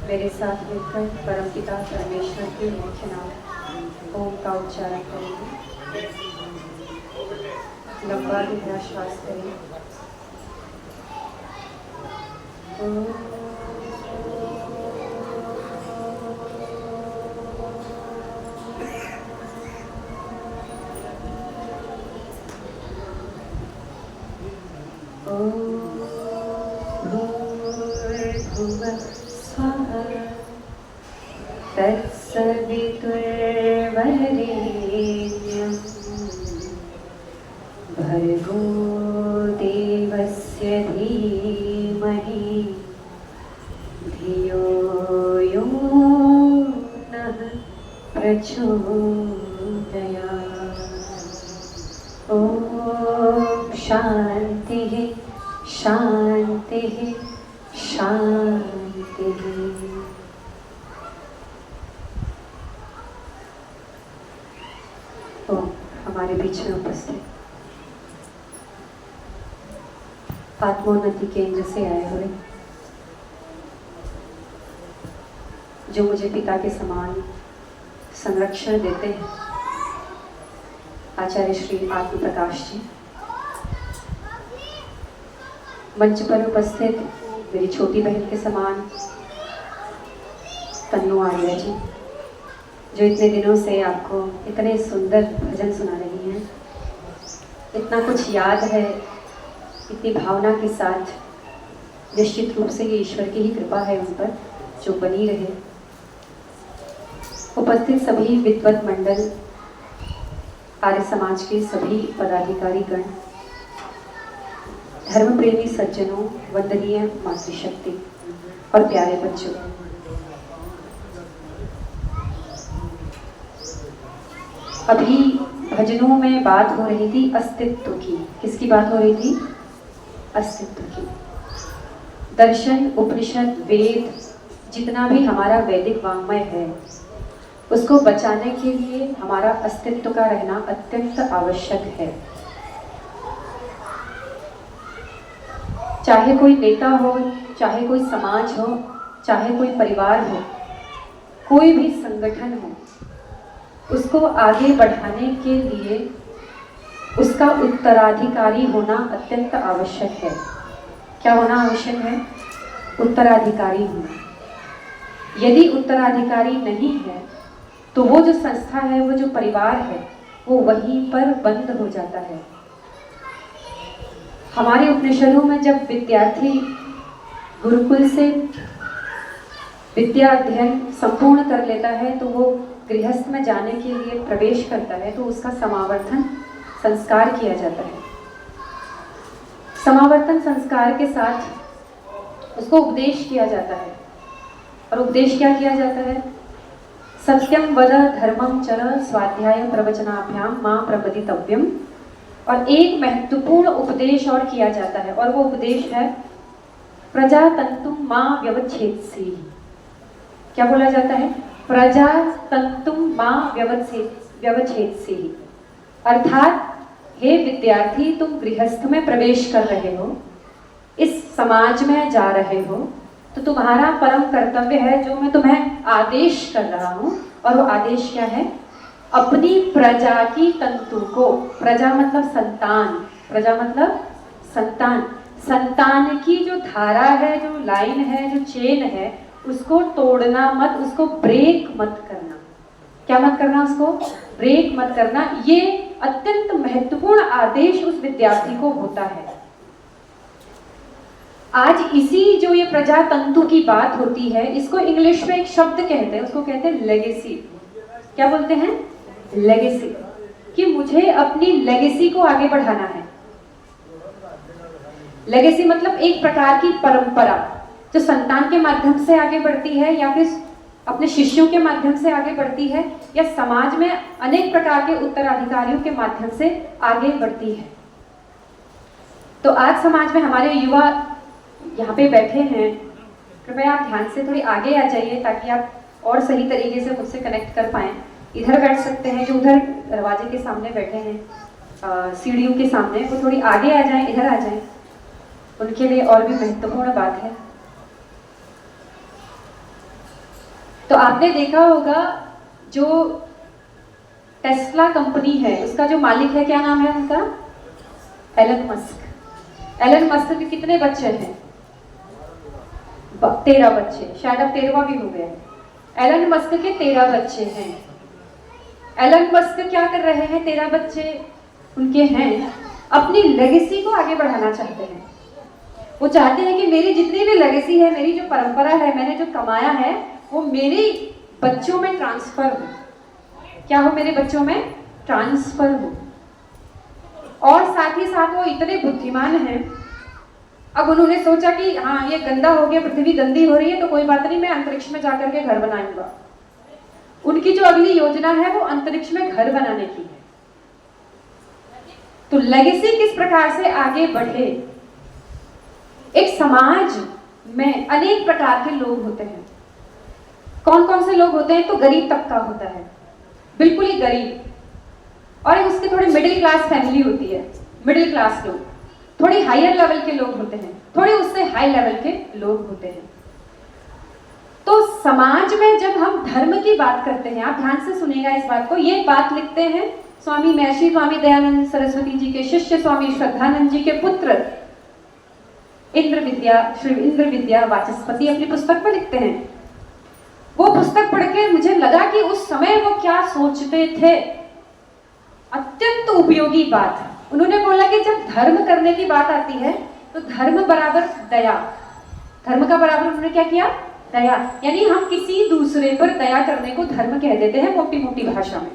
मेरे साथ मिलकर परमपिता परमेश्वर के मुख्य नाम ओम का उच्चारण करेंगे। लंबा गहरा श्वास करें। तत्सवितुर्वरेण्यं भर्गो देवस्य धीमहि धियो यो नः प्रचोदयात्। ॐ शान्तिः शान्तिः शान्तिः। तो हमारे बीच में उपस्थित आत्मोन्नति केंद्र से आए हुए, जो मुझे पिता के समान संरक्षण देते हैं, आचार्य श्री आत्म प्रकाश जी, मंच पर उपस्थित मेरी छोटी बहन के समान तन्नू आर्या जी, जो इतने दिनों से आपको इतने सुंदर भजन सुना रही हैं, इतना कुछ याद है, इतनी भावना के साथ। निश्चित रूप से ये ईश्वर की ही कृपा है उन पर, जो बनी रहे। उपस्थित सभी विद्वत मंडल, आर्य समाज के सभी पदाधिकारी गण, धर्म प्रेमी सज्जनों, वंदनीय मातृशक्ति और प्यारे बच्चों, अभी भजनों में बात हो रही थी अस्तित्व की। किसकी बात हो रही थी? अस्तित्व की। दर्शन, उपनिषद, वेद, जितना भी हमारा वैदिक वाङ्मय है, उसको बचाने के लिए हमारा अस्तित्व का रहना अत्यंत आवश्यक है। चाहे कोई नेता हो, चाहे कोई समाज हो, चाहे कोई परिवार हो, कोई भी संगठन हो, उसको आगे बढ़ाने के लिए उसका उत्तराधिकारी होना अत्यंत आवश्यक है। क्या होना आवश्यक है? उत्तराधिकारी होना। यदि उत्तराधिकारी नहीं है तो वो जो संस्था है, वो जो परिवार है, वो वहीं पर बंद हो जाता है। हमारे उपनिषदों में जब विद्यार्थी गुरुकुल से विद्या अध्ययन संपूर्ण कर लेता है, तो वो गृहस्थ में जाने के लिए प्रवेश करता है, तो उसका समावर्तन संस्कार किया जाता है। समावर्तन संस्कार के साथ उसको उपदेश किया जाता है। और उपदेश क्या किया जाता है? सत्यम वद धर्मम चर स्वाध्याय प्रवचनाभ्याम मां प्रपदितव्यम। और एक महत्वपूर्ण उपदेश और किया जाता है, और वो उपदेश है प्रजातंतुम मां व्यवच्छेदसी। क्या बोला जाता है? प्रजातंतुम मां व्यवच्छेदसी। अर्थात हे विद्यार्थी, तुम गृहस्थ में प्रवेश कर रहे हो, इस समाज में जा रहे हो, तो तुम्हारा परम कर्तव्य है, जो मैं तुम्हें आदेश कर रहा हूं। और वो आदेश क्या है? अपनी प्रजा की तंतु को, प्रजा मतलब संतान, प्रजा मतलब संतान, संतान की जो धारा है, जो लाइन है, जो चेन है, उसको तोड़ना मत, उसको ब्रेक मत करना। क्या मत करना? उसको ब्रेक मत करना। ये अत्यंत महत्वपूर्ण आदेश उस विद्यार्थी को होता है। आज इसी जो ये प्रजातंतु की बात होती है, इसको इंग्लिश में एक शब्द कहते हैं, उसको कहते हैं लेगेसी। क्या बोलते हैं? लेगेसी। कि मुझे अपनी लेगेसी को आगे बढ़ाना है। लेगेसी मतलब एक प्रकार की परंपरा, जो संतान के माध्यम से आगे बढ़ती है, या फिर अपने शिष्यों के माध्यम से आगे बढ़ती है, या समाज में अनेक प्रकार के उत्तराधिकारियों के माध्यम से आगे बढ़ती है। तो आज समाज में हमारे युवा यहाँ पे बैठे हैं, कृपया आप ध्यान से थोड़ी आगे आ जाइए, ताकि आप और सही तरीके से मुझसे कनेक्ट कर पाएं। इधर बैठ सकते हैं, जो उधर दरवाजे के सामने बैठे हैं, सीढ़ियों के सामने, वो थोड़ी आगे आ जाएं, इधर आ जाएं। उनके लिए और भी महत्वपूर्ण बात है। तो आपने देखा होगा जो टेस्ला कंपनी है उसका जो मालिक है, क्या नाम है उनका? Elon Musk. एलन मस्क के कितने बच्चे हैं? 13 बच्चे, शायद अब 13वां भी हो गया। एलन मस्क के 13 बच्चे हैं। एलन मस्क क्या कर रहे हैं? 13 बच्चे उनके हैं, अपनी लेगेसी को आगे बढ़ाना चाहते हैं। वो चाहते हैं कि मेरी जितनी भी लेगेसी है, मेरी जो परंपरा है, मैंने जो कमाया है, वो मेरे बच्चों में ट्रांसफर हो। क्या हो? मेरे बच्चों में ट्रांसफर हो। और साथ ही साथ वो इतने बुद्धिमान हैं, अब उन्होंने सोचा कि हाँ ये गंदा हो गया, पृथ्वी गंदी हो रही है, तो कोई बात नहीं, मैं अंतरिक्ष में जाकर के घर बनाऊंगा। उनकी जो अगली योजना है वो अंतरिक्ष में घर बनाने की है। तो लेगेसी किस प्रकार से आगे बढ़े? एक समाज में अनेक प्रकार के लोग होते हैं। कौन कौन से लोग होते हैं? तो गरीब तबका होता है, बिल्कुल ही गरीब, और उसके थोड़ी मिडिल क्लास फैमिली होती है, मिडिल क्लास लोग, थोड़ी हायर लेवल के लोग होते हैं, थोड़े उससे हाई लेवल के लोग होते हैं। तो समाज में जब हम धर्म की बात करते हैं, आप ध्यान से सुनिएगा इस बात को, ये बात लिखते हैं स्वामी महर्षि स्वामी दयानंद सरस्वती जी के शिष्य स्वामी श्रद्धानंद जी के पुत्र श्री इंद्र विद्या वाचस्पति अपनी पुस्तक में लिखते हैं। वो पुस्तक पढ़ के मुझे लगा कि उस समय वो क्या सोचते थे, अत्यंत उपयोगी बात। उन्होंने बोला कि जब धर्म करने की बात आती है तो धर्म बराबर दया, धर्म का बराबर उन्होंने क्या किया? दया। यानी हम किसी दूसरे पर दया करने को धर्म कह देते हैं मोटी मोटी भाषा में।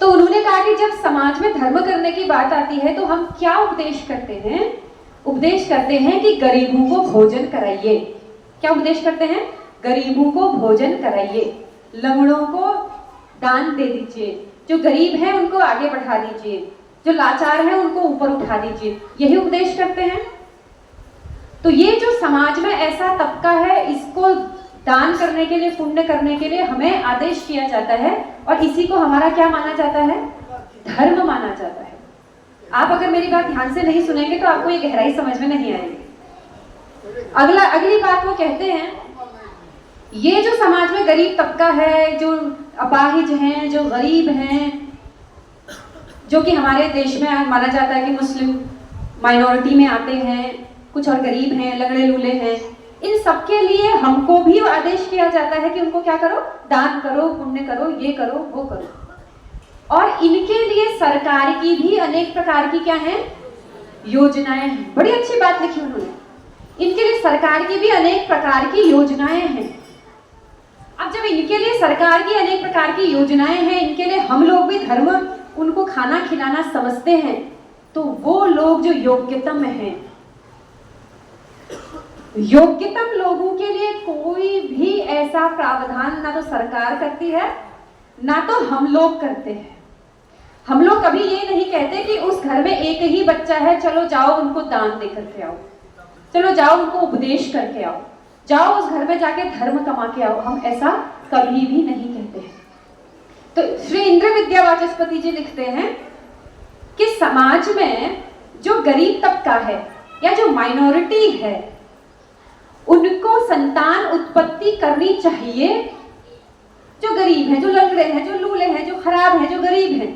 तो उन्होंने कहा कि जब समाज में धर्म करने की बात आती है तो हम क्या उपदेश करते हैं? उपदेश करते हैं कि गरीबों को भोजन कराइए। क्या उपदेश करते हैं? गरीबों को भोजन कराइए, लंगड़ों को दान दे दीजिए, जो गरीब हैं उनको आगे बढ़ा दीजिए, जो लाचार हैं उनको ऊपर उठा दीजिए, यही उपदेश करते हैं। तो ये जो समाज में ऐसा तबका है, इसको दान करने के लिए, पुण्य करने के लिए हमें आदेश किया जाता है, और इसी को हमारा क्या माना जाता है? धर्म माना जाता है। आप अगर मेरी बात ध्यान से नहीं सुनेंगे तो आपको ये गहराई समझ में नहीं आएगी। अगली बात वो कहते हैं, ये जो समाज में गरीब तबका है, जो अपाहिज हैं, जो गरीब हैं, जो कि हमारे देश में माना जाता है कि मुस्लिम माइनॉरिटी में आते हैं, कुछ और गरीब हैं, लगड़े लूले हैं, इन सबके लिए हमको भी आदेश किया जाता है कि उनको क्या करो? दान करो, पुण्य करो, ये करो, वो करो। और इनके लिए सरकार की भी अनेक प्रकार की क्या है? योजनाएं हैं। बड़ी अच्छी बात लिखी उन्होंने। इनके लिए सरकार की भी अनेक प्रकार की योजनाएं हैं। अब जब इनके लिए सरकार की अनेक प्रकार की योजनाएं हैं, इनके लिए हम लोग भी धर्म उनको खाना खिलाना समझते हैं, तो वो लोग जो योग्यतम हैं, योग्यतम लोगों के लिए कोई भी ऐसा प्रावधान ना तो सरकार करती है, ना तो हम लोग करते हैं। हम लोग कभी ये नहीं कहते कि उस घर में एक ही बच्चा है, चलो जाओ उनको दान दे करके आओ, चलो जाओ उनको उपदेश करके आओ, जाओ उस घर में जाके धर्म कमा के आओ। हम ऐसा कभी भी नहीं कहते हैं। तो श्री इंद्र विद्या वाचस्पति जी लिखते हैं कि समाज में जो गरीब तबका है या जो माइनॉरिटी है, उनको संतान उत्पत्ति करनी चाहिए। जो गरीब हैं, जो लंगड़े हैं, जो लूले हैं, जो खराब हैं, जो गरीब हैं,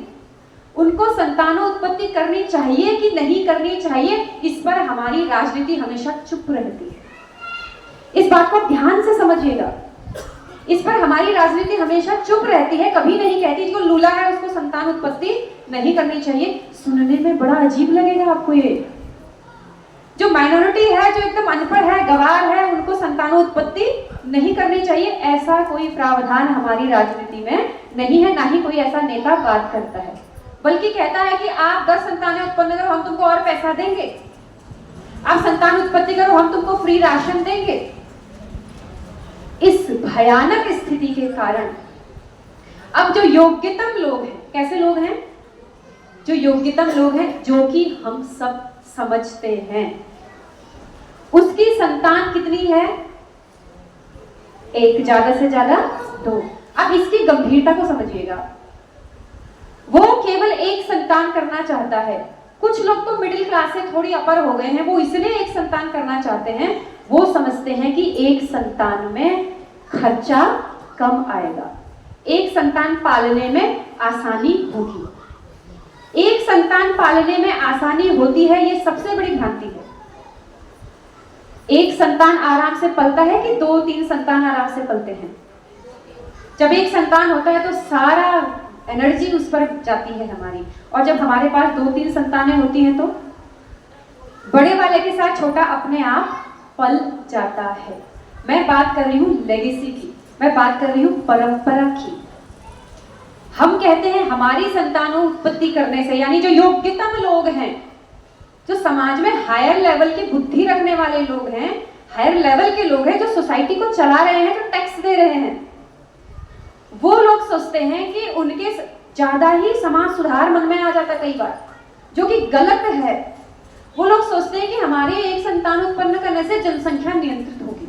उनको संतानों उत्पत्ति करनी चाहिए कि नहीं करनी चाहिए, इस पर हमारी राजनीति हमेशा चुप रहती है। इस बात को ध्यान से समझिएगा। इस पर हमारी राजनीति हमेशा चुप रहती है, कभी नहीं कहती जो लूला है उसको संतान उत्पत्ति नहीं करनी चाहिए। सुनने में बड़ा अजीब लगेगा आपको ये। जो माइनॉरिटी है, जो एकदम अनपढ़ है, गवार है, उनको संतानों उत्पत्ति नहीं करनी चाहिए, ऐसा कोई प्रावधान हमारी राजनीति में नहीं है, ना ही कोई ऐसा नेता बात करता है। बल्कि कहता है कि आप 10 संतानें उत्पन्न करो, हम तुमको और पैसा देंगे, आप संतान उत्पत्ति करो, हम तुमको फ्री राशन देंगे। इस भयानक स्थिति के कारण अब जो योग्यतम लोग हैं, कैसे लोग हैं? जो योग्यतम लोग हैं, जो कि हम सब समझते हैं, उसकी संतान कितनी है? एक, ज्यादा से ज्यादा 2। अब इसकी गंभीरता को समझिएगा। वो केवल एक संतान करना चाहता है। कुछ लोग तो मिडिल क्लास से थोड़ी अपर हो गए हैं, वो इसलिए एक संतान करना चाहते हैं। वो समझते हैं कि एक संतान में खर्चा कम आएगा, एक संतान पालने में आसानी होगी। एक संतान पालने में आसानी होती है, ये सबसे बड़ी भ्रांति है। एक संतान आराम से पलता है कि 2-3 संतान आराम से पलते हैं? जब एक संतान होता है तो सारा एनर्जी उस पर जाती है हमारी, और जब हमारे पास 2-3 संतानें होती हैं तो बड़े वाले के साथ छोटा अपने आप पल जाता है। मैं बात कर रही हूँ लेगेसी की, मैं बात कर रही हूँ परंपरा की। हम कहते हैं हमारी संतानों उत्पत्ति करने से, यानी जो योग्यतम लोग हैं, जो समाज में हायर लेवल की बुद्धि रखने वाले लोग हैं, हायर लेवल के लोग हैं, जो सोसाइटी को चला रहे हैं, जो टैक्स दे रहे हैं, वो लोग सोचते हैं कि उनके ज्यादा ही समाज सुधार मन में आ जाता कई बार, जो कि गलत है। वो लोग सोचते हैं कि हमारे एक संतान उत्पन्न करने से जनसंख्या नियंत्रित होगी।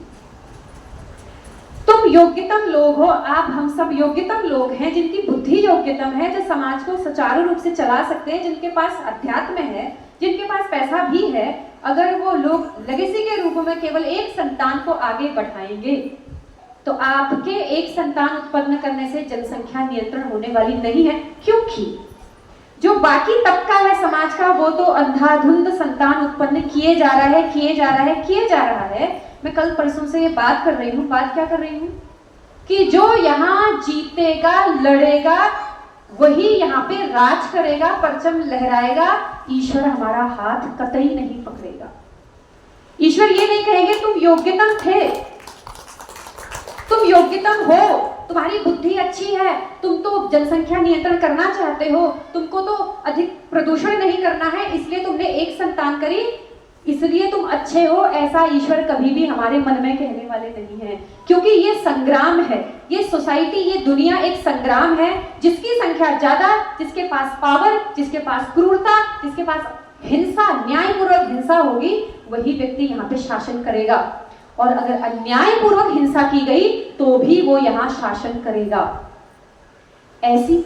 तुम योग्यतम लोग हो, आप हम सब योग्यतम लोग हैं, जिनकी बुद्धि योग्यतम है, जो समाज को सुचारू रूप से चला सकते हैं, जिनके पास अध्यात्म है, जिनके पास पैसा भी है। अगर वो लोग लेगेसी के रूप में केवल एक संतान को आगे बढ़ाएंगे तो आपके एक संतान उत्पन्न करने से जनसंख्या नियंत्रण होने वाली नहीं है, क्योंकि जो बाकी तबका है समाज का, वो तो अंधाधुंध संतान उत्पन्न किए जा रहा है, किए जा रहा है, किए जा रहा है। मैं कल परसों से ये बात कर रही हूँ, बात क्या कर रही हूँ कि जो यहाँ जीतेगा, लड़ेगा, वही यहाँ पे राज करेगा, परचम लहराएगा। ईश्वर हमारा हाथ कतई नहीं पकड़ेगा। ईश्वर ये नहीं कहेंगे तुम योग्यतम थे, तुम योग्यतम हो, तुम्हारी बुद्धि अच्छी है, तुम तो जनसंख्या नियंत्रण करना चाहते हो, तुमको तो अधिक प्रदूषण नहीं करना है, इसलिए तुमने एक संतान करी, इसलिए तुम अच्छे हो। ऐसा ईश्वर कभी भी हमारे मन में कहने वाले नहीं है, क्योंकि ये संग्राम है, ये सोसाइटी, ये दुनिया एक संग्राम है। जिसकी संख्या ज्यादा, जिसके पास पावर, जिसके पास क्रूरता, जिसके पास हिंसा, न्यायपूर्वक हिंसा होगी, वही व्यक्ति यहाँ पे शासन करेगा। और अगर अन्यायपूर्वक हिंसा की गई तो भी वो यहाँ शासन करेगा। ऐसी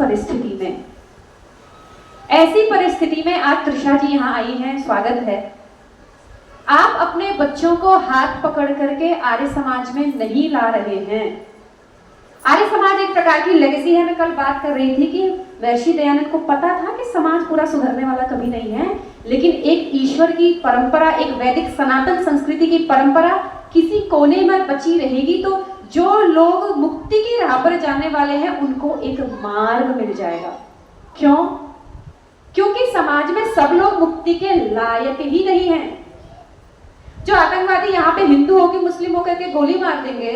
परिस्थिति में आज त्रिषा जी यहाँ आई हैं, स्वागत है। आप अपने बच्चों को हाथ पकड़ करके आर्य समाज में नहीं ला रहे हैं। आर्य समाज एक प्रकार की लेगेसी है। मैं कल बात कर रही थी कि महर्षि दयानंद को पता था कि समाज पूरा सुधरने वाला कभी नहीं है, लेकिन एक ईश्वर की परंपरा, एक वैदिक सनातन संस्कृति की परंपरा किसी कोने में बची रहेगी, तो जो लोग मुक्ति की राह पर जाने वाले हैं उनको एक मार्ग मिल जाएगा। क्यों? क्योंकि समाज में सब लोग मुक्ति के लायक ही नहीं हैं। जो आतंकवादी यहाँ पे हिंदू हो के मुस्लिम होकर के गोली मार देंगे,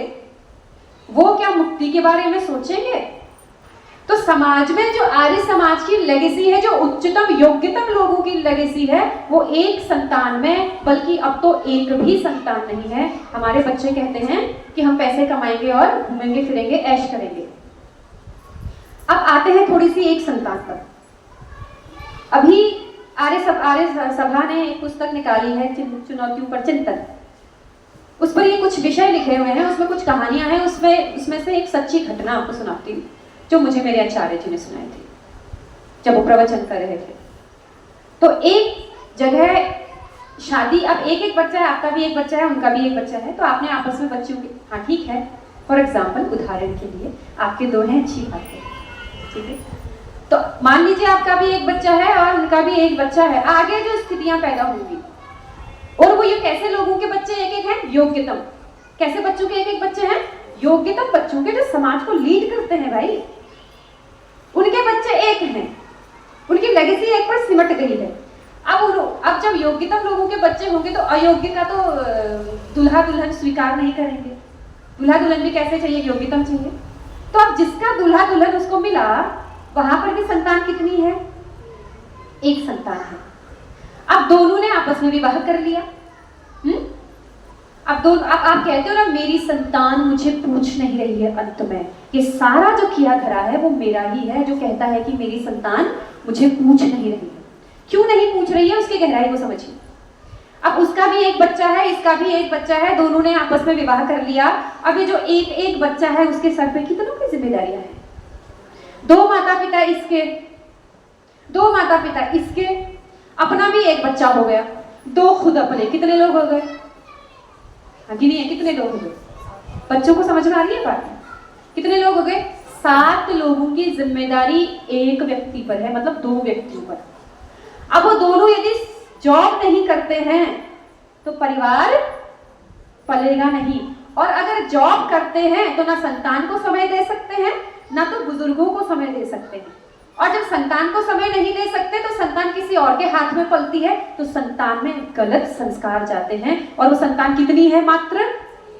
वो क्या मुक्ति के बारे में सोचेंगे? तो समाज में जो आर्य समाज की लेगेसी है, जो उच्चतम योग्यतम लोगों की लेगेसी है, वो एक संतान में, बल्कि अब तो एक भी संतान नहीं है। हमारे बच्चे कहते हैं कि हम पैसे कमाएंगे और घूमेंगे फिरेंगे, ऐश करेंगे। अब आते हैं थोड़ी सी एक संतान पर। अभी आर्य सभा ने एक पुस्तक निकाली है, चुनौतियों पर चिंतन। उस पर ये कुछ विषय लिखे हुए हैं, उसमें कुछ कहानियां हैं। उसमें से एक सच्ची घटना आपको सुनाती हूँ, जो मुझे मेरे आचार्य जी ने सुनाई थी जब वो प्रवचन कर रहे थे। तो एक जगह शादी, अब एक बच्चा है, आपका भी एक बच्चा है, उनका भी एक बच्चा है, तो आपने आपस में बच्चों के, हाँ ठीक है, फॉर एग्जाम्पल, उदाहरण के लिए आपके दो हैं, अच्छी बात है, ठीक है। तो मान लीजिए आपका भी एक बच्चा है और उनका भी एक बच्चा है। आगे जो स्थितियां पैदा होंगी, और वो ये कैसे लोगों के बच्चे एक एक हैं? योग्यतम। कैसे बच्चों के एक एक बच्चे हैं? योग्यतम बच्चों के, जो समाज को लीड करते हैं भाई, उनके बच्चे एक हैं, उनकी लेगेसी एक पर सिमट गई है। अब जब योग्यतम लोगों के बच्चे होंगे तो अयोग्य का तो दूल्हा दुल्हन स्वीकार नहीं करेंगे। दूल्हा दुल्हन भी कैसे चाहिए? योग्यतम चाहिए। तो अब जिसका दूल्हा दुल्हन उसको मिला, वहां पर भी संतान कितनी है? एक संतान है। अब दोनों ने आपस में विवाह कर लिया। अब आप कहते हो ना, मेरी संतान मुझे पूछ नहीं रही है। अंत में ये सारा जो किया धरा है वो मेरा ही है, जो कहता है कि मेरी संतान मुझे पूछ नहीं रही है। क्यों नहीं पूछ रही है? उसकी गहराई को समझिए। अब उसका भी एक बच्चा है, इसका भी एक बच्चा है, दोनों ने आपस में विवाह कर लिया। अब ये जो एक बच्चा है, उसके सर पे कितनों की जिम्मेदारियां हैं? दो माता पिता इसके, अपना भी एक बच्चा हो गया, दो खुद अपने, कितने लोग हो गए? गिनिए कितने लोग हो गए? बच्चों को समझ में आ रही है बात? कितने लोग हो गए? 7 लोगों की जिम्मेदारी एक व्यक्ति पर है, मतलब 2 व्यक्तियों पर। अब वो दोनों यदि जॉब नहीं करते हैं तो परिवार पलेगा नहीं, और अगर जॉब करते हैं तो ना संतान को समय दे सकते हैं, ना तो बुजुर्गों को समय दे सकते हैं। और जब संतान को समय नहीं दे सकते तो संतान किसी और के हाथ में पलती है, तो संतान में गलत संस्कार जाते हैं, और वो संतान कितनी है? मात्र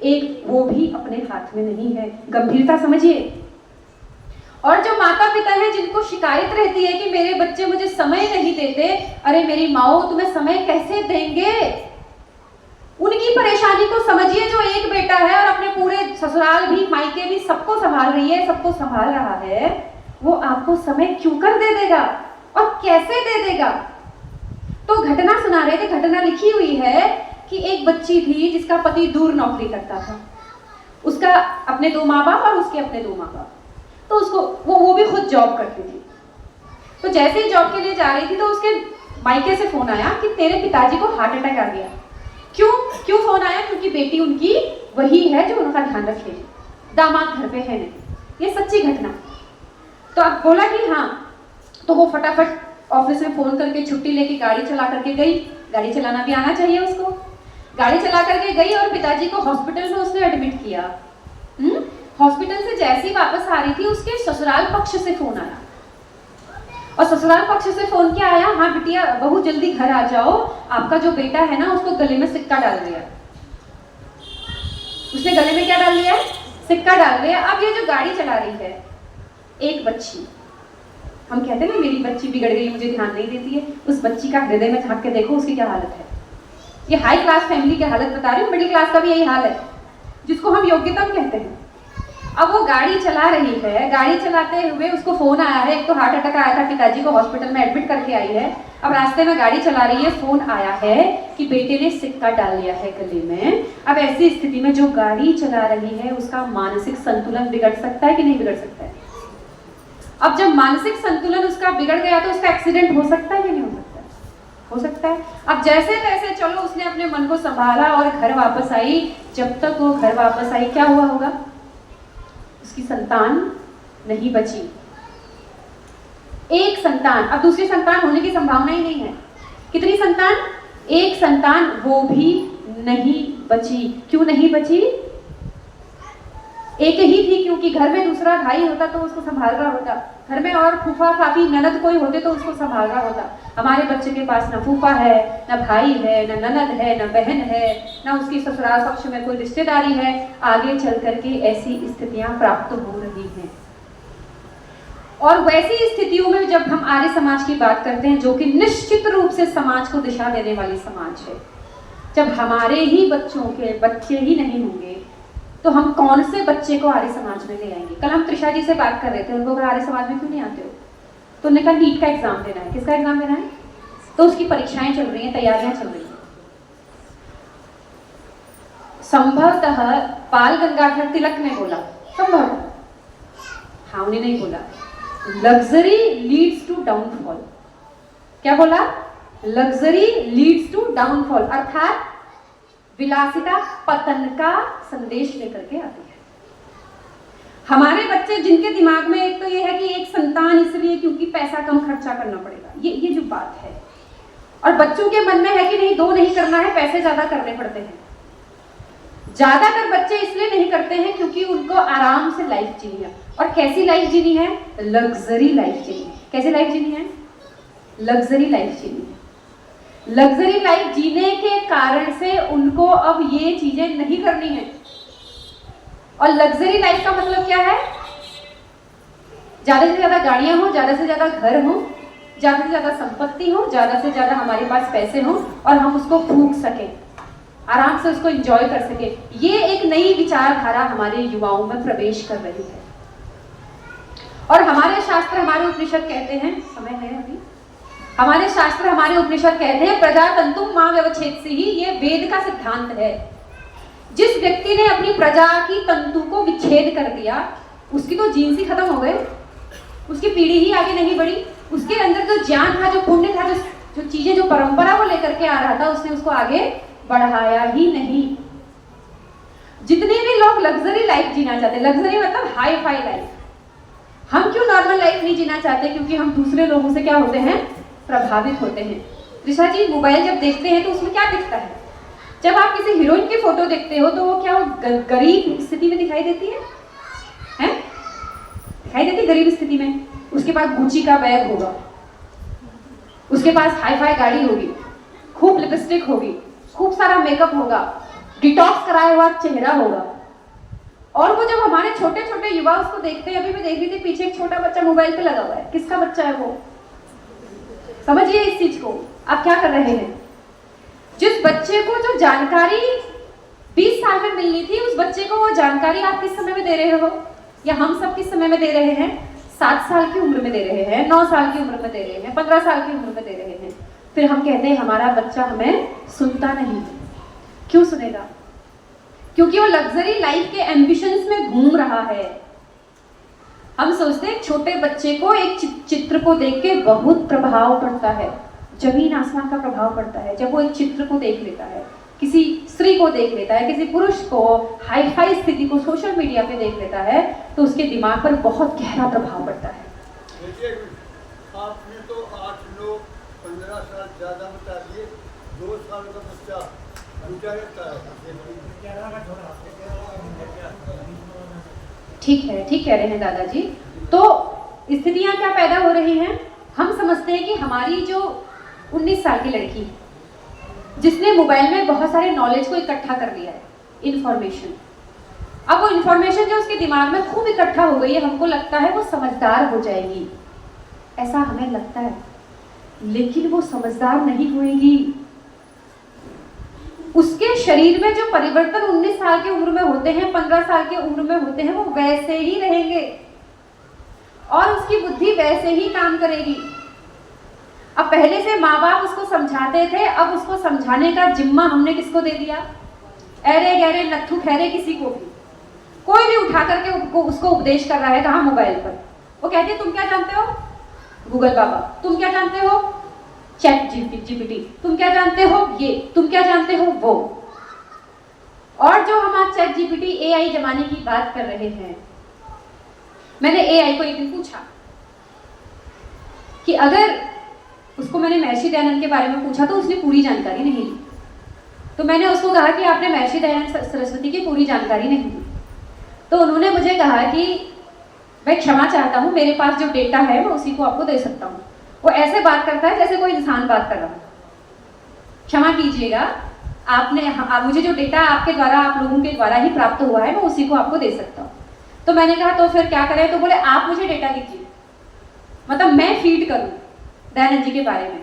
एक, वो भी अपने हाथ में नहीं है। गंभीरता समझिए। और जो माता पिता हैं जिनको शिकायत रहती है कि मेरे बच्चे मुझे समय नहीं देते, अरे मेरी माओ तुम्हें समय कैसे देंगे? उनकी परेशानी को समझिए। जो एक बेटा है और अपने पूरे ससुराल भी, मायके भी, सबको संभाल रही है, सबको संभाल रहा है, वो आपको समय क्यों कर दे देगा और कैसे दे देगा? तो घटना सुना रहे थे, घटना लिखी हुई है कि एक बच्ची थी जिसका पति दूर नौकरी करता था, उसका अपने 2 माँ बाप और उसके अपने 2 माँ बाप, तो उसको वो भी खुद जॉब करती थी। तो जैसे ही जॉब के लिए जा रही थी तो उसके मायके से फोन आया कि तेरे पिताजी को हार्ट अटैक आ गया। क्यों फोन आया? क्योंकि बेटी उनकी वही है जो उनका ध्यान रखे, दामाद घर पे है नहीं। ये सच्ची घटना। तो अब बोला कि हाँ, तो वो फटाफट ऑफिस में फोन करके छुट्टी लेके गाड़ी चला करके गई। गाड़ी चलाना भी आना चाहिए उसको। गाड़ी चला करके गई और पिताजी को हॉस्पिटल में उसने एडमिट किया। हॉस्पिटल से जैसे ही वापस आ रही थी उसके ससुराल पक्ष से फोन आया, और ससुराल पक्ष से फोन क्या आया? हाँ बिटिया, बहुत जल्दी घर आ जाओ, आपका जो बेटा है ना उसको गले में सिक्का डाल दिया। उसने गले में क्या डाल दिया? सिक्का डाल दिया। अब ये जो गाड़ी चला रही है, एक बच्ची, हम कहते हैं ना मेरी बच्ची बिगड़ गई, मुझे ध्यान नहीं देती है, उस बच्ची का हृदय में झांक के देखो उसकी क्या हालत है। ये हाई क्लास फैमिली की हालत बता रही हूँ, मिडिल क्लास का भी यही हाल है, जिसको हम योग्यतम कहते हैं। अब वो गाड़ी चला रही है, गाड़ी चलाते हुए उसको फोन आया है, एक तो हार्ट अटैक आया था, पिताजी को हॉस्पिटल में एडमिट करके आई है। अब रास्ते में गाड़ी चला रही है, फोन आया है कि बेटे ने सिक्का डाल दिया है गले में। अब ऐसी स्थिति में जो गाड़ी चला रही है उसका मानसिक संतुलन बिगड़ सकता है कि नहीं बिगड़ सकता है? अब जब मानसिक संतुलन उसका बिगड़ गया तो उसका एक्सीडेंट हो सकता है कि नहीं हो सकता? हो सकता है। अब जैसे तैसे चलो उसने अपने मन को संभाला और घर वापस आई। जब तक वो घर वापस आई क्या हुआ होगा? उसकी संतान नहीं बची। एक संतान, अब दूसरी संतान होने की संभावना ही नहीं है। कितनी संतान? एक संतान, वो भी नहीं बची। क्यों नहीं बची? एक ही थी, क्योंकि घर में दूसरा भाई होता तो उसको संभाल रहा होता, घर में और फूफा फाफी ननद कोई होते तो उसको संभाल रहा होता। हमारे बच्चे के पास ना फूफा है, ना भाई है, ना ननद है, ना बहन है, ना उसकी ससुराल पक्ष में कोई रिश्तेदारी है। आगे चल करके ऐसी स्थितियां प्राप्त हो रही हैं। और वैसी स्थितियों में जब हम आर्य समाज की बात करते हैं, जो कि निश्चित रूप से समाज को दिशा देने वाली समाज है, जब हमारे ही बच्चों के बच्चे ही नहीं होंगे तो हम कौन से बच्चे को आर्य समाज में ले आएंगे? कल हम त्रिशा जी से बात कर रहे थे, उनको आर्य समाज में क्यों नहीं आते हो? तो उन्होंने कहा नीट का एग्जाम देना है। किसका एग्जाम देना है? तो उसकी परीक्षाएं चल रही हैं, तैयारियां चल रही हैं। संभवतः बाल गंगाधर तिलक ने बोला, संभव, हाँ उन्हें नहीं बोला, लग्जरी लीड्स टू डाउनफॉल। क्या बोला? लग्जरी लीड्स टू डाउनफॉल, अर्थात विलासिता पतन का संदेश लेकर के आती है। हमारे बच्चे जिनके दिमाग में एक तो ये है कि एक संतान इसलिए क्योंकि पैसा कम खर्चा करना पड़ेगा, ये जो बात है, और बच्चों के मन में है कि नहीं 2 नहीं करना है, पैसे ज्यादा करने पड़ते हैं। ज्यादातर बच्चे इसलिए नहीं करते हैं क्योंकि उनको आराम से लाइफ जीनी है। और कैसी लाइफ जीनी है? लग्जरी लाइफ जीनी है। कैसी लाइफ जीनी है? लग्जरी लाइफ जीनी है। लग्जरी लाइफ जीने के कारण से उनको अब ये चीजें नहीं करनी है। और लग्जरी लाइफ का मतलब क्या है? ज्यादा से ज्यादा गाड़ियां हो, ज्यादा से ज्यादा घर हो, ज्यादा से ज्यादा संपत्ति हो, ज्यादा से ज्यादा हमारे पास पैसे हो और हम उसको फूंक सके, आराम से उसको एंजॉय कर सके। ये एक नई विचारधारा हमारे युवाओं में प्रवेश कर रही है। और हमारे शास्त्र, हमारे उपनिषद कहते हैं, समय है अभी, हमारे शास्त्र, हमारे उपनिषद कहते हैं प्रजातंतुम मां व्यवच्छेदसी ही, ये वेद का सिद्धांत है। जिस व्यक्ति ने अपनी प्रजा की तंतु को विच्छेद कर दिया, उसकी तो जीन्स ही खत्म हो गए, उसकी पीढ़ी ही आगे नहीं बढ़ी, उसके अंदर जो ज्ञान था, जो पुण्य था, जो चीजें, जो परंपरा वो लेकर के आ रहा था, उसने उसको आगे बढ़ाया ही नहीं। जितने भी लोग लग्जरी लाइफ जीना चाहते हैं, लग्जरी मतलब हाई फाई लाइफ, हम क्यों नॉर्मल लाइफ नहीं जीना चाहते? क्योंकि हम दूसरे लोगों से क्या होते हैं? प्रभावित होते हैं। ऋषा जी, मोबाइल जब देखते हैं तो उसमें क्या दिखता है? जब आप किसी हीरोइन की फोटो देखते हो तो वो क्या गरीब स्थिति में दिखाई देती है? हैं? दिखाई देती गरीब स्थिति में? उसके पास गुची का बैग होगा, उसके पास हाई फाई गाड़ी होगी, खूब लिपस्टिक होगी, खूब सारा मेकअप होगा, डिटॉक्स कराया हुआ चेहरा होगा। और वो जब हमारे छोटे छोटे युवा उसको देखते हैं, अभी मैं देख रही थी पीछे एक छोटा बच्चा मोबाइल पे लगा हुआ है। किसका बच्चा है वो? समझिए इस चीज को। आप क्या कर रहे हैं? जिस बच्चे को जो जानकारी 20 साल में मिलनी थी, उस बच्चे को वो जानकारी आप किस समय में दे रहे हो? या हम सब किस समय में दे रहे हैं? 7 साल की उम्र में दे रहे हैं, 9 साल की उम्र में दे रहे हैं, 15 साल की उम्र में दे रहे हैं। फिर हम कहते हैं हमारा बच्चा हमें सुनता नहीं। क्यों सुनेगा? क्योंकि वो लग्जरी लाइफ के एम्बिशंस में घूम रहा है। हम सोचते हैं छोटे बच्चे को एक चित्र को देख के बहुत प्रभाव पड़ता है, जमीन आसमान का प्रभाव पड़ता है जब वो एक चित्र को देख लेता है, किसी स्त्री को देख लेता है, किसी पुरुष को हाई फाई स्थिति को सोशल मीडिया पे देख लेता है, तो उसके दिमाग पर बहुत गहरा प्रभाव पड़ता है। देखिए, आपने तो 8, 9, 15 साल ज्यादा बता दिए। 2 साल का बच्चा ठीक है, ठीक कह रहे हैं दादाजी। तो स्थितियां क्या पैदा हो रही हैं? हम समझते हैं कि हमारी जो 19 साल की लड़की जिसने मोबाइल में बहुत सारे नॉलेज को इकट्ठा कर लिया है, इंफॉर्मेशन, अब वो इंफॉर्मेशन जो उसके दिमाग में खूब इकट्ठा हो गई है, हमको लगता है वो समझदार हो जाएगी, ऐसा हमें लगता है, लेकिन वो समझदार नहीं होएगी। उसके शरीर में जो परिवर्तन 19 साल की उम्र में होते हैं, 15 साल की उम्र में होते हैं, वो वैसे ही रहेंगे और उसकी बुद्धि वैसे ही काम करेगी। अब पहले से माँ बाप उसको समझाते थे, अब उसको समझाने का जिम्मा हमने किसको दे दिया? अरे गहरे नत्थु खैरे किसी को भी, कोई भी उठा करके उसको उपदेश कर रहा है। कहाँ? मोबाइल पर। वो कहते हैं तुम क्या जानते हो? गूगल बाबा। तुम क्या जानते हो? Chat GPT. तुम क्या जानते हो? ये। तुम क्या जानते हो? वो। और जो हम आज चैट जीपीटी एआई जमाने की बात कर रहे हैं, मैंने एआई को एक दिन पूछा कि अगर उसको, मैंने महर्षि दयानंद के बारे में पूछा तो उसने पूरी जानकारी नहीं दी। तो मैंने उसको कहा कि आपने महर्षि दयानंद सरस्वती की पूरी जानकारी नहीं दी। तो उन्होंने मुझे कहा कि मैं क्षमा चाहता हूँ, मेरे पास जो डेटा है मैं उसी को आपको दे सकता हूँ। वो ऐसे बात करता है जैसे कोई इंसान बात कर रहा है। क्षमा कीजिएगा, आप मुझे जो डेटा आपके द्वारा, आप लोगों के द्वारा ही प्राप्त हुआ है, मैं उसी को आपको दे सकता हूँ। तो मैंने कहा तो फिर क्या करें? तो बोले आप मुझे डेटा दीजिए, मतलब मैं फीड करूँ दयानंद जी के बारे में।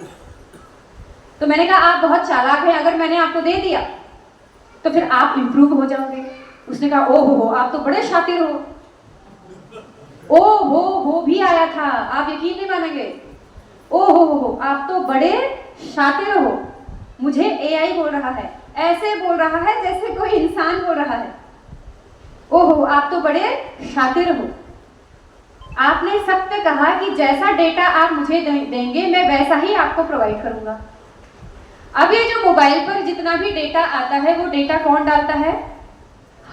तो मैंने कहा आप बहुत चालाक हैं, अगर मैंने आपको दे दिया तो फिर आप इंप्रूव हो जाओगे। उसने कहा ओ हो, आप तो बड़े शातिर हो। ओ हो भी आया था, आप यकीन नहीं मानेंगे। ओ हो, आप तो बड़े शातिर हो। मुझे एआई बोल रहा है, ऐसे बोल रहा है जैसे कोई इंसान बोल रहा है। ओहो, आप तो बड़े शातिर हो। आपने सत्य कहा कि जैसा डेटा आप मुझे देंगे मैं वैसा ही आपको प्रोवाइड करूंगा। अब ये जो मोबाइल पर जितना भी डेटा आता है, वो डेटा कौन डालता है?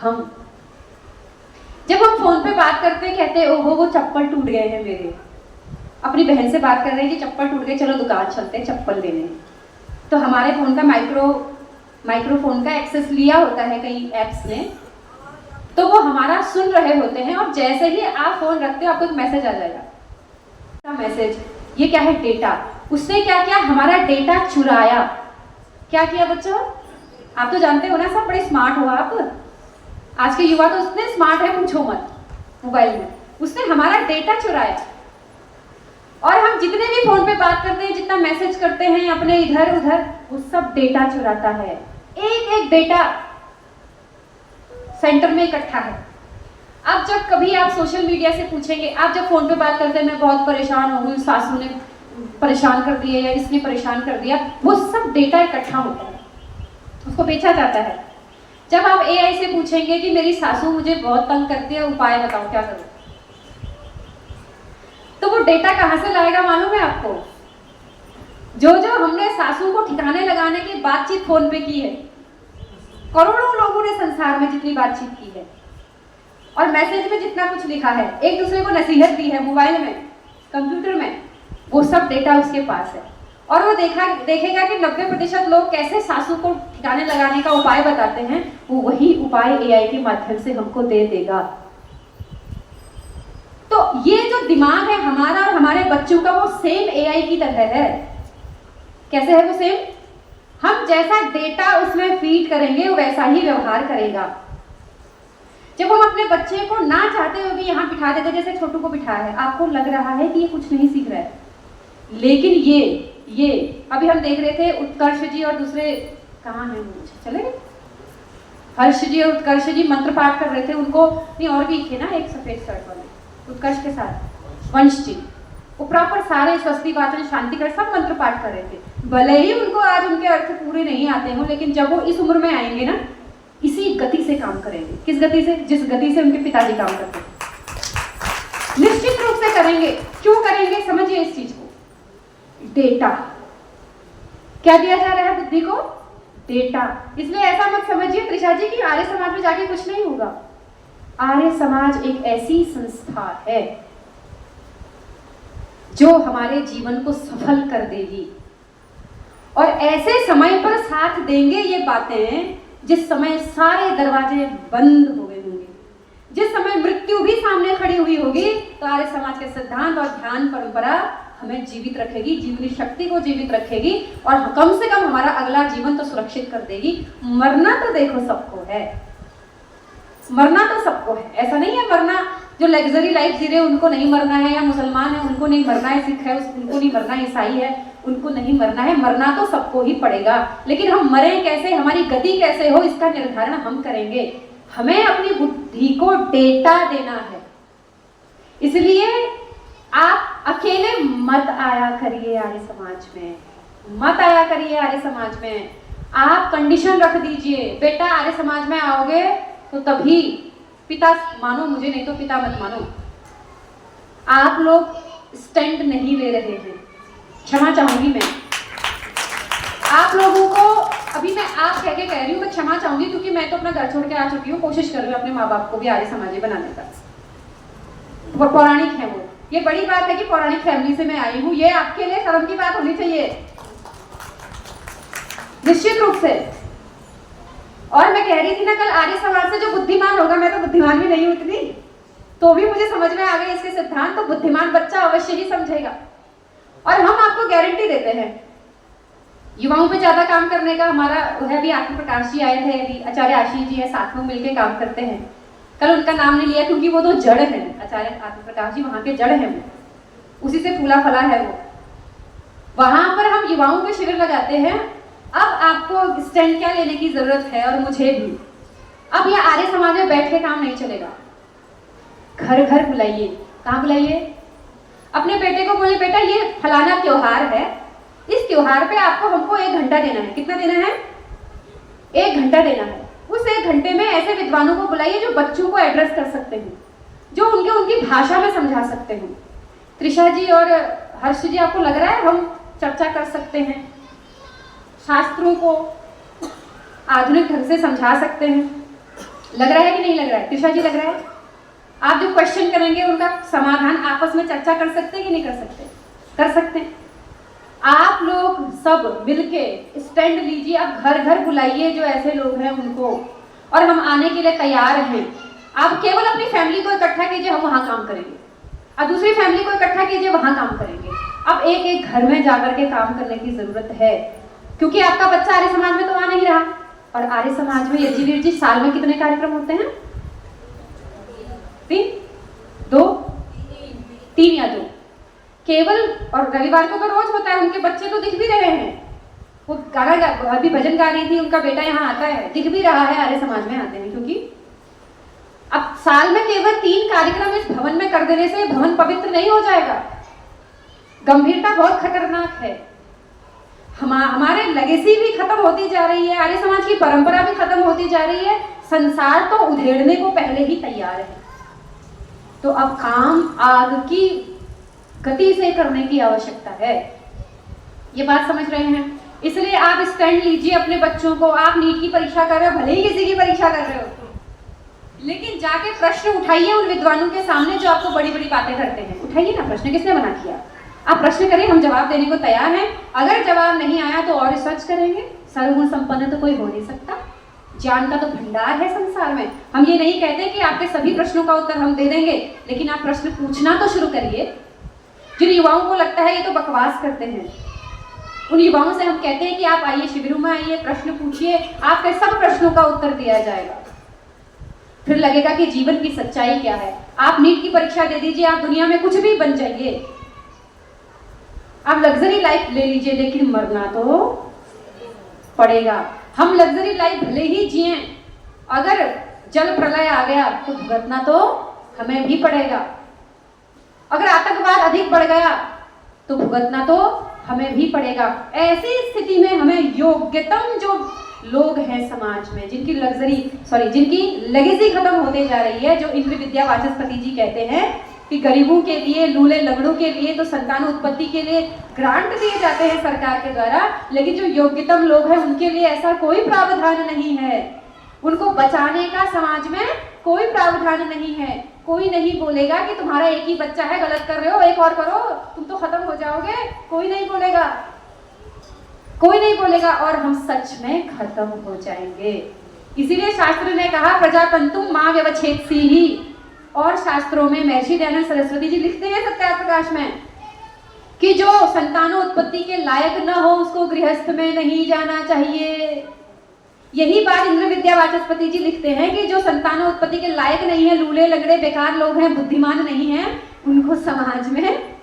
हम। जब हम फोन पे बात करते हैं, कहते हैं ओहो वो चप्पल टूट गए हैं मेरे। अपनी बहन से बात कर रहे हैं कि चप्पल टूट गए, चलो दुकान चलते हैं चप्पल लेने। तो हमारे फोन का माइक्रोफोन का एक्सेस लिया होता है कई ऐप्स ने, तो वो हमारा सुन रहे होते हैं और जैसे ही आप फोन रखते हो आपको एक मैसेज आ जाएगा। मैसेज, ये क्या है? डेटा। उसने क्या किया? हमारा डेटा चुराया। क्या किया बच्चों? आप तो जानते हो ना, सब बड़े स्मार्ट हो आप। आज के युवा तो उतने स्मार्ट है पूछो मत। मोबाइल में उसने हमारा डेटा चुराया और हम जितने भी फोन पे बात करते हैं, जितना मैसेज करते हैं अपने इधर उधर, वो सब डेटा चुराता है। एक एक डेटा सेंटर में इकट्ठा है। अब जब कभी आप सोशल मीडिया से पूछेंगे, आप जब फोन पे बात करते हैं मैं बहुत परेशान हो गई, सासू ने परेशान कर दिया या इसने परेशान कर दिया, वो सब डेटा इकट्ठा होता है, उसको बेचा जाता है। जब आप एआई से पूछेंगे कि मेरी सासू मुझे बहुत तंग करती है, उपाय बताओ क्या करूं, तो वो डेटा कहां से लाएगा मालूम है आपको? जो हमने सासू को ठिकाने लगाने की बातचीत फोन पे की है, करोड़ों लोगों ने संसार में जितनी बातचीत की है और मैसेज में जितना कुछ लिखा है, एक दूसरे को नसीहत दी है मोबाइल में, कंप्यूटर में, वो सब डेटा उसके पास है। और वो देखेगा कि 90% लोग कैसे सासू को ठिकाने लगाने का उपाय बताते हैं, वो वही उपाय एआई के माध्यम से हमको दे देगा। तो ये जो दिमाग है हमारा और हमारे बच्चों का, वो सेम एआई की तरह है। कैसे है वो सेम? हम जैसा डेटा उसमें फीड करेंगे वो वैसा ही व्यवहार करेगा। जब हम अपने बच्चे को ना चाहते हुए भी यहाँ बिठा देते, जैसे छोटू को बिठाया है, आपको लग रहा है कि ये कुछ नहीं सीख रहा है, लेकिन ये अभी हम देख रहे थे उत्कर्ष जी और दूसरे कहाँ हैं, चले हर्ष जी और उत्कर्ष जी मंत्र पाठ कर रहे थे। उनको नहीं, और भी थे ना एक सफेद शर्ट वाले, उत्कर्ष के साथ वंश जी, वो प्रॉपर सारे स्वस्ति वाचन शांति कर सब मंत्र पाठ कर रहे थे। भले ही उनको आज उनके अर्थ पूरे नहीं आते हो, लेकिन जब वो इस उम्र में आएंगे ना, इसी गति से काम करेंगे। किस गति से? जिस गति से उनके पिताजी काम करते हैं, निश्चित रूप से करेंगे। क्यों करेंगे? समझिए इस चीज को। डेटा क्या दिया जा रहा है बुद्धि को? डेटा। इसलिए ऐसा मत समझिए त्रिषा जी कि आर्य समाज में जाके कुछ नहीं होगा। आर्य समाज एक ऐसी संस्था है जो हमारे जीवन को सफल कर देगी, और ऐसे समय पर साथ देंगे ये बातें जिस समय सारे दरवाजे बंद हो गए होंगे, जिस समय मृत्यु भी सामने खड़ी हुई होगी, तो आर्य समाज के सिद्धांत और ध्यान परंपरा हमें जीवित रखेगी, जीवनी शक्ति को जीवित रखेगी, और कम से कम हमारा अगला जीवन तो सुरक्षित कर देगी। मरना तो देखो सबको है, मरना तो सबको है। ऐसा नहीं है मरना जो लग्जरी लाइफ जी रहे उनको नहीं मरना है, या मुसलमान है उनको नहीं मरना है, सिख है उनको नहीं मरना है, ईसाई है उनको नहीं मरना है। मरना तो सबको ही पड़ेगा, लेकिन हम मरे कैसे, हमारी गति कैसे हो, इसका निर्धारण हम करेंगे। हमें अपनी बुद्धि को डेटा देना है। इसलिए आप अकेले मत आया करिए आर्य समाज में, मत आया करिए आर्य समाज में। आप कंडीशन रख दीजिए, बेटा आर्य समाज में आओगे तो तभी पिता मानो मुझे, नहीं तो पिता मत मानो। आप लोग स्टैंड नहीं ले रहे हैं, क्षमा चाहूंगी मैं आप लोगों को। अभी मैं आप कह के कह रही हूँ, मैं क्षमा चाहूंगी, क्योंकि मैं तो अपना घर छोड़ के आ चुकी हूँ। कोशिश कर रही हूँ अपने माँ बाप को भी आर्य समाजी बनाने का। वो पौराणिक है, वो ये बड़ी बात है कि पौराणिक फैमिली से मैं आई हूँ, ये आपके लिए शर्म की बात होनी चाहिए निश्चित रूप से। और मैं कह रही थी ना कल, आर्य समाज से जो बुद्धिमान होगा, मैं तो बुद्धिमान भी नहीं हूं इतनी, तो भी मुझे समझ में आ गए इसके सिद्धांत, तो बुद्धिमान बच्चा अवश्य ही समझेगा। और हम आपको गारंटी देते हैं, युवाओं पे ज्यादा काम करने का हमारा है। अभी आत्म प्रकाश जी आए थे, अभी आचार्य आशीष जी है, साथ में मिलकर काम करते हैं। कल उनका नाम नहीं लिया क्योंकि वो तो जड़ है, आचार्य आत्म प्रकाश जी वहां के जड़ है, वो उसी से फूला फला है वो। वहां पर हम युवाओं पे शिविर लगाते हैं। अब आपको स्टैंड क्या लेने की जरूरत है, और मुझे भी। अब ये आर्य समाज में बैठ के काम नहीं चलेगा, घर घर बुलाइए। कहाँ बुलाइए? अपने बेटे को बोले, बेटा ये फलाना त्योहार है, इस त्योहार पे आपको हमको 1 घंटा देना है। कितना देना है? 1 घंटा देना है। उस 1 घंटे में ऐसे विद्वानों को बुलाइए जो बच्चों को एड्रेस कर सकते हैं, जो उनकी भाषा में समझा सकते हैं। त्रिषा जी और हर्ष जी, आपको लग रहा है हम चर्चा कर सकते हैं, शास्त्रों को आधुनिक ढंग से समझा सकते हैं? लग रहा है कि नहीं लग रहा है? त्रिषा जी लग रहा है? आप जो क्वेश्चन करेंगे उनका समाधान आपस में चर्चा कर सकते हैं कि नहीं कर सकते? कर सकते हैं। आप लोग सब मिलके स्टैंड लीजिए, अब घर घर बुलाइए जो ऐसे लोग हैं उनको, और हम आने के लिए तैयार हैं। आप केवल अपनी फैमिली को इकट्ठा कीजिए, हम वहां काम करेंगे, और दूसरी फैमिली को इकट्ठा कीजिए, वहां काम करेंगे। अब एक एक घर में जाकर के काम करने की जरूरत है, क्योंकि आपका बच्चा आर्य समाज में तो आ नहीं रहा। और आर्य समाज में यज्ञवीर जी साल में कितने कार्यक्रम होते हैं? 3, 2, 3 या 2 केवल। और रविवार को तो रोज होता है, उनके बच्चे तो दिख भी रहे हैं। वो गाना अभी भजन गा रही थी, उनका बेटा यहाँ आता है, दिख भी रहा है आर्य समाज में आते हैं। क्योंकि अब साल में केवल 3 कार्यक्रम इस भवन में कर देने से भवन पवित्र नहीं हो जाएगा। गंभीरता बहुत खतरनाक है। हमारे लेगेसी भी खत्म होती जा रही है, आर्य समाज की परंपरा भी खत्म होती जा रही है। संसार तो उधेड़ने को पहले ही तैयार है। तो अब काम आग की गति से करने की आवश्यकता है। ये बात समझ रहे हैं? इसलिए आप स्टैंड लीजिए अपने बच्चों को। आप नीट की परीक्षा कर रहे हो, भले ही किसी की परीक्षा कर रहे हो, लेकिन जाके प्रश्न उठाइए उन विद्वानों के सामने जो आपको बड़ी बड़ी बातें करते हैं। उठाइए ना प्रश्न, किसने मना किया? आप प्रश्न करें, हम जवाब देने को तैयार हैं। अगर जवाब नहीं आया तो और रिसर्च करेंगे। सर्वगुण संपन्न तो कोई हो नहीं सकता, ज्ञान का तो भंडार है संसार में। हम ये नहीं कहते कि आपके सभी प्रश्नों का उत्तर हम दे देंगे, लेकिन आप प्रश्न पूछना तो शुरू करिए। जिन युवाओं को लगता है ये तो बकवास करते हैं, उन युवाओं से हम कहते हैं कि आप आइए, शिविरों में आइए, प्रश्न पूछिए, आपके सब प्रश्नों का उत्तर दिया जाएगा। फिर लगेगा कि जीवन की सच्चाई क्या है। आप नीट की परीक्षा दे दीजिए, आप दुनिया में कुछ भी बन जाइए, आप लग्जरी लाइफ ले लीजिए, लेकिन मरना तो पड़ेगा। हम लग्जरी लाइफ भले ही जिए, अगर जल प्रलय आ गया तो भुगतना तो हमें भी पड़ेगा। अगर आतंकवाद अधिक बढ़ गया तो भुगतना तो हमें भी पड़ेगा। ऐसी स्थिति में हमें योग्यतम जो लोग हैं समाज में, जिनकी जिनकी लेगेसी खत्म होते जा रही है, जो इंद्र विद्या वाचस्पति जी कहते हैं कि गरीबों के लिए, लूले लंगड़ों के लिए तो संतान उत्पत्ति के लिए ग्रांट दिए जाते हैं सरकार के द्वारा, लेकिन जो योग्यतम लोग हैं उनके लिए ऐसा कोई प्रावधान नहीं है। उनको बचाने का समाज में कोई प्रावधान नहीं है। कोई नहीं बोलेगा कि तुम्हारा एक ही बच्चा है, गलत कर रहे हो, एक और करो, तुम तो खत्म हो जाओगे। कोई नहीं बोलेगा, कोई नहीं बोलेगा, और हम सच में खत्म हो जाएंगे। इसीलिए शास्त्र ने कहा प्रजातंतुम मां व्यवच्छेदसी ही। और शास्त्रों में महर्षि दयानंद सरस्वती जी लिखते हैं सत्यार्थ प्रकाश में कि जो संतानोत्पत्ति के लायक न हो उसको गृहस्थ में नहीं जाना चाहिए। यही बात इंद्र विद्या वाचस्पति जी लिखते हैं कि जो संतानोत्पत्ति के लायक नहीं है, लूले लगड़े बेकार लोग हैं, बुद्धिमान नहीं है, उनको समाज में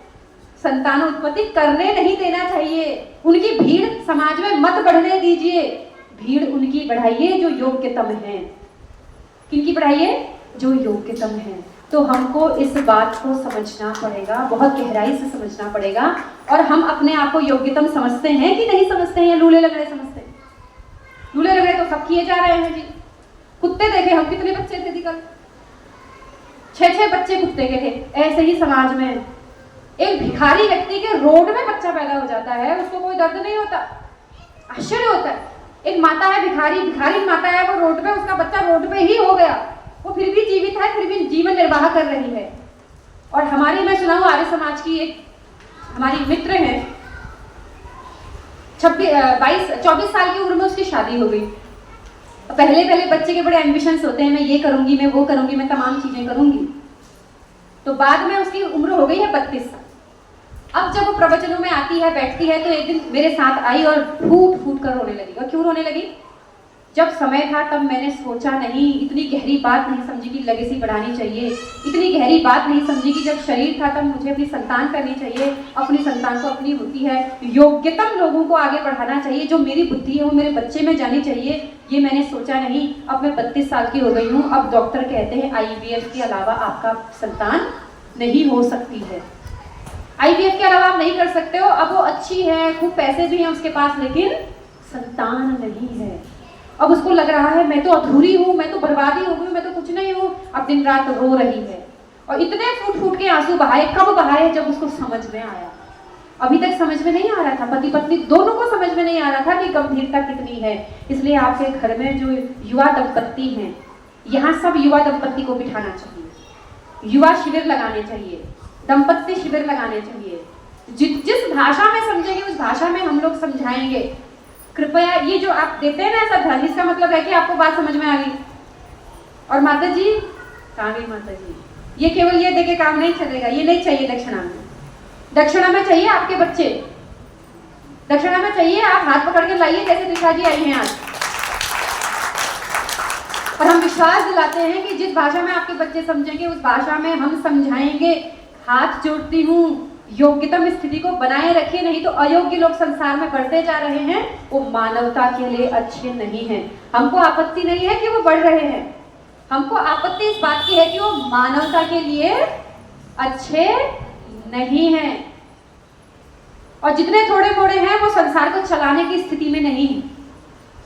संतानोत्पत्ति करने नहीं देना चाहिए। उनकी भीड़ समाज में मत बढ़ने दीजिए, भीड़ उनकी बढ़ाइए जो योग्यतम है। किनकी बढ़ाइए? जो योग्यतम है। तो हमको इस बात को समझना पड़ेगा, बहुत गहराई से समझना पड़ेगा। और हम अपने आप को योग्यतम समझते हैं कि नहीं समझते हैं, या लूले लगड़े समझते हैं? लूले लगड़े तो सब किए जा रहे हैं जी। कुत्ते देखे हम, कितने बच्चे थे कल? 6 बच्चे कुत्ते के थे। ऐसे ही समाज में एक भिखारी व्यक्ति के रोड में बच्चा पैदा हो जाता है, उसको कोई दर्द नहीं होता, आश्चर्य होता है। एक माता है, भिखारी माता है, वो रोड पे, उसका बच्चा रोड पे ही हो गया, वो फिर भी जीवित है, फिर भी जीवन निर्वाह कर रही है। और हमारी, मैं सुनाऊं, आर्य समाज की एक हमारी मित्र है, 24 साल की उम्र में उसकी शादी हो गई। पहले बच्चे के बड़े एम्बिशंस होते हैं, मैं ये करूंगी, मैं वो करूंगी, मैं तमाम चीजें करूंगी। तो बाद में उसकी उम्र हो गई है 32 साल। अब जब वो प्रवचनों में आती है, बैठती है, तो एक दिन मेरे साथ आई और फूट कर रोने लगी। और क्यों रोने लगी? जब समय था तब मैंने सोचा नहीं, इतनी गहरी बात नहीं समझी कि लेगेसी बढ़ानी चाहिए, इतनी गहरी बात नहीं समझी कि जब शरीर था तब मुझे अपनी संतान करनी चाहिए, अपनी संतान को अपनी होती है, योग्यतम लोगों को आगे बढ़ाना चाहिए, जो मेरी बुद्धि है वो मेरे बच्चे में जानी चाहिए, ये मैंने सोचा नहीं। अब मैं 32 साल की हो गई हूँ। अब डॉक्टर कहते हैं IVF के अलावा आपका संतान नहीं हो सकती है। IVF के अलावा आप नहीं कर सकते हो। अब वो अच्छी है, खूब पैसे भी हैं उसके पास, लेकिन संतान नहीं है। अब उसको लग रहा है मैं तो अधूरी हूँ, मैं तो बर्बादी हो गई, मैं तो कुछ नहीं हूँ। अब दिन रात रो रही है और इतने फूट के आंसू बहाए। कब बहाए? जब उसको समझ में आया। अभी तक समझ में नहीं आ रहा था, पति पत्नी दोनों को समझ में नहीं आ रहा था कि गंभीरता कितनी है। इसलिए आपके घर में जो युवा दंपत्ति हैं, यहाँ सब युवा दंपत्ति को बिठाना चाहिए, युवा शिविर लगाने चाहिए, दंपत्ति शिविर लगाने चाहिए। जिस भाषा में समझेंगे उस भाषा में हम लोग समझाएंगे। कृपया ये जो आप देते हैं ना ऐसा धन, इसका मतलब है कि आपको बात समझ में आ गई। और माता जी, कहाँ गई माता जी? ये केवल ये देके काम नहीं चलेगा, ये नहीं चाहिए दक्षिणा में। दक्षिणा में चाहिए आपके बच्चे, दक्षिणा में चाहिए आप हाथ पकड़ के लाइए, जैसे त्रिषा जी आई हैं आज। और हम विश्वास दिलाते हैं कि जिस भाषा में आपके बच्चे समझेंगे उस भाषा में हम समझाएंगे। हाथ जोड़ती हूँ, योग्यतम स्थिति को बनाए रखिए, नहीं तो अयोग्य लोग संसार में बढ़ते जा रहे हैं, वो मानवता के लिए अच्छे नहीं हैं। हमको आपत्ति नहीं है कि वो बढ़ रहे हैं, हमको आपत्ति इस बात की है कि वो मानवता के लिए अच्छे नहीं हैं। और जितने थोड़े मोड़े हैं वो संसार को चलाने की स्थिति में नहीं है।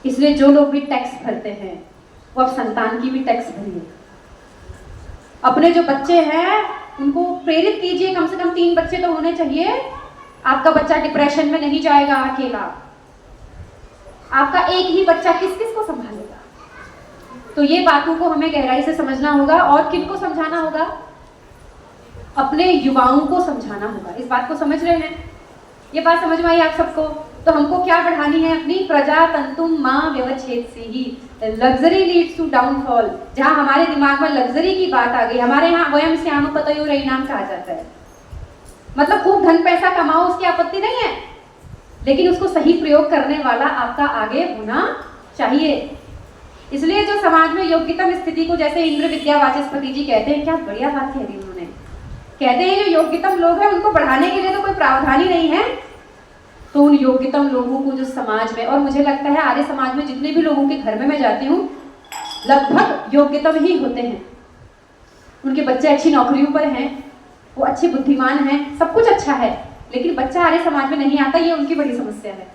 इसलिए जो लोग भी टैक्स भरते हैं वो अब संतान की भी टैक्स भरिए। अपने जो बच्चे हैं उनको प्रेरित कीजिए, कम से कम 3 बच्चे तो होने चाहिए। आपका बच्चा डिप्रेशन में नहीं जाएगा अकेला, आपका एक ही बच्चा किस किस को संभालेगा? तो ये बातों को हमें गहराई से समझना होगा। और किनको समझाना होगा? अपने युवाओं को समझाना होगा। इस बात को समझ रहे हैं? ये बात समझ में आई आप सबको? तो हमको क्या बढ़ानी है अपनी? प्रजा तंतुम मां व्यवच्छेद से ही लग्जरी लीड्स टू डाउनफॉल। जहां हमारे दिमाग में लग्जरी की बात आ गई, हमारे यहाँ वयम श्याम पतयो नाम कहा जाता है, मतलब खूब धन पैसा कमाओ, उसकी आपत्ति नहीं है, लेकिन उसको सही प्रयोग करने वाला आपका आगे होना चाहिए। इसलिए जो समाज में योग्यतम स्थिति को, जैसे इंद्र विद्या वाचस्पति जी कहते हैं, क्या बढ़िया बात कह दी उन्होंने, कहते हैं जो योग्यतम लोग हैं उनको बढ़ाने के लिए तो कोई प्रावधान ही नहीं है। तो उन योग्यतम लोगों को जो समाज में, और मुझे लगता है आर्य समाज में जितने भी लोगों के घर में मैं जाती हूँ लगभग योग्यतम ही होते हैं। उनके बच्चे अच्छी नौकरियों पर हैं, वो अच्छे बुद्धिमान हैं, सब कुछ अच्छा है, लेकिन बच्चा आर्य समाज में नहीं आता, ये उनकी बड़ी समस्या है।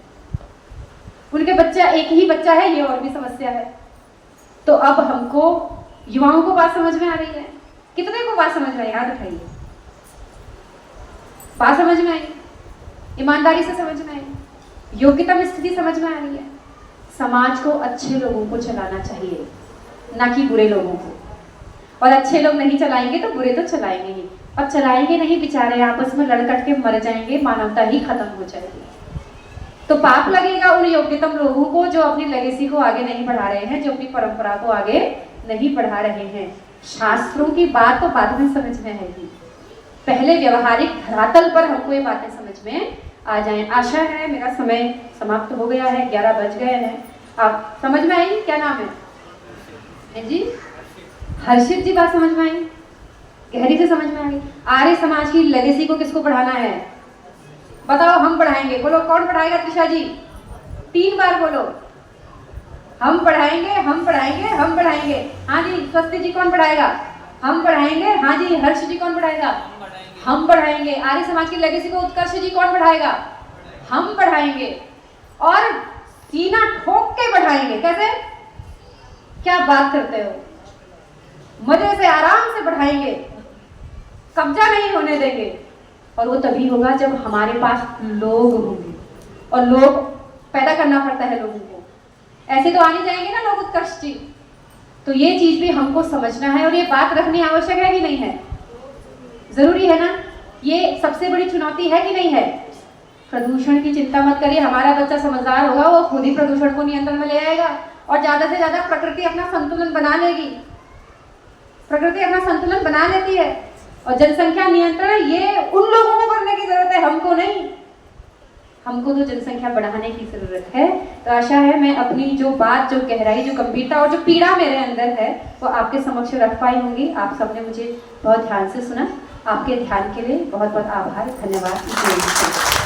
उनके बच्चा एक ही बच्चा है, ये और भी समस्या है। तो अब हमको युवाओं को बात समझ में आ रही है? कितने को बात समझ में आई? हाथ उठाइए। बात समझ में आई? ईमानदारी से समझ में आई? योग्यतम स्थिति समझ में आ रही है? समाज को अच्छे लोगों को चलाना चाहिए, ना कि बुरे लोगों को। और अच्छे लोग नहीं चलाएंगे तो बुरे तो चलाएंगे ही, और चलाएंगे नहीं, बेचारे आपस में लड़कट के मर जाएंगे, मानवता ही खत्म हो जाएगी। तो पाप लगेगा उन योग्यतम लोगों को जो अपनी लेगेसी को आगे नहीं बढ़ा रहे हैं, जो अपनी परंपरा को आगे नहीं बढ़ा रहे हैं। शास्त्रों की बात तो बाद में समझ में आएगी, पहले व्यवहारिक धरातल पर हमको ये बातें समझ में आ जाएं। आशा है मेरा समय समाप्त हो गया है, 11 बज गए हैं। आप समझ में आई? क्या नाम है जी? हर्षित जी। बात समझ में आई? गहरी से समझ में आई? आर्य समाज की लेगेसी को किसको बढ़ाना है? बताओ। हम बढ़ाएंगे। बोलो कौन बढ़ाएगा? त्रिषा जी 3 बार बोलो। हम बढ़ाएंगे, हम बढ़ाएंगे, हम बढ़ाएंगे। हाँ जी स्वस्ति जी कौन बढ़ाएगा? हम बढ़ाएंगे। हाँ जी हर्ष जी कौन बढ़ाएगा? हम बढ़ाएंगे। आर्य समाज की लेगेसी को उत्कर्ष जी कौन बढ़ाएगा? हम बढ़ाएंगे। और सीना ठोक के बढ़ाएंगे। कैसे? क्या बात करते हो? मजे से आराम से बढ़ाएंगे, कब्जा नहीं होने देंगे। और वो तभी होगा जब हमारे पास लोग होंगे, और लोग पैदा करना पड़ता है लोगों को, ऐसे तो आने जाएंगे ना लोग उत्कर्ष जी। तो ये चीज भी हमको समझना है, और ये बात रखनी आवश्यक है कि नहीं है? जरूरी है ना? ये सबसे बड़ी चुनौती है कि नहीं है? प्रदूषण की चिंता मत करिए, हमारा बच्चा समझदार होगा, वो खुद ही प्रदूषण को नियंत्रण में ले आएगा, और ज्यादा से ज्यादा प्रकृति अपना संतुलन बना लेगी। प्रकृति अपना संतुलन बना लेती है। और जनसंख्या नियंत्रण ये उन लोगों को करने की जरूरत है, हमको नहीं। हमको तो जनसंख्या बढ़ाने की जरूरत है। तो आशा है मैं अपनी जो बात, जो गहराई, जो गंभीरता और जो पीड़ा मेरे अंदर है वो आपके समक्ष रख पाई होंगी। आप सबने मुझे बहुत ध्यान से सुना। आपके ध्यान के लिए बहुत बहुत आभार, धन्यवाद।